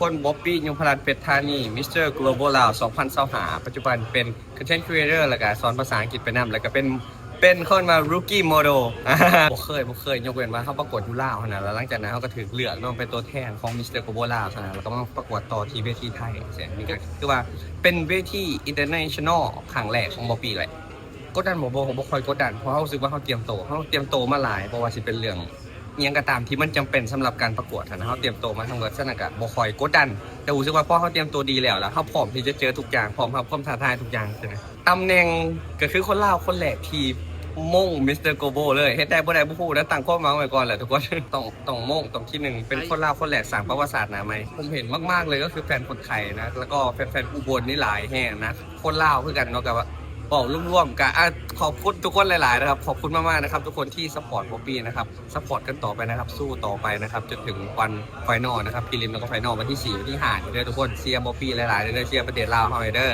คนบ๊อบบี้ยงพลันเพชรธานีมิสเตอร์กลบอลลาว2025ปัจจุบันเป็น Content Creator แล้วก็สอนภาษาอังกฤษไปนำแล้วก็เป็นคนมา Rookie Model บ่เคยยกเว้นว่าเขาประกวดอยู่ลาวนะแล้วหลังจากนั้นเขาก็ถือเลือกน้องเป็นตัวแทนของมิสเตอร์กลบอลลาวนะแล้วก็มาประกวดต่อที่เวทีไทยเสียนี่ก็คือว่าเป็นเวที International ครั้งแรกของบ๊อบบี้เลยกดดันบ่ค่อยกดดันเพราะเขารู้สึกว่าเขาเตรียมโตมาหลายเพราะว่าสิเป็นเรื่องยังก็ตามที่มันจำเป็นสำหรับการประกวดนะเขาเตรียมตัวมาทั้งหมดฉะนั้นก็บ่ค่อยกดดันแต่รู้สึกว่าพอเขาเตรียมตัวดีแล้วเขาพร้อมที่จะเจอทุกอย่างพร้อมครับพร้อมท้าทายทุกอย่างใช่ไหมตำแหน่งก็คือคนลาวคนแรกที่มงมิสเตอร์โกโบเลยเฮ็ดได้บ่ได้บ่ฮู้แล้วตั้งข้อมาไว้ก่อนแหละทุกคนต้องมงต้องที่หนึ่งเป็นคนลาวคนแรกสร้างประวัติศาสตร์นะไหมผมเห็นมากๆเลยก็คือแฟนคนไทยนะแล้วก็แฟนอุบลนี่หลายแห่งนะคนลาวคือกันเนาะกับว่าบอกร่วมๆกันขอบคุณทุกคนหลายๆนะครับขอบคุณมากๆนะครับทุกคนที่สปอร์ตบ๊อบบี้นะครับสปอร์ตกันต่อไปนะครับสู้ต่อไปนะครับจนถึงวันไฟนอลนะครับพรีลิมแล้วก็ไฟนอลวันที่4วันที่5เด้อทุกคนเชียร์บ๊อบบี้หลายๆเด้อเชียร์ประเทศลาวเฮาเด้อ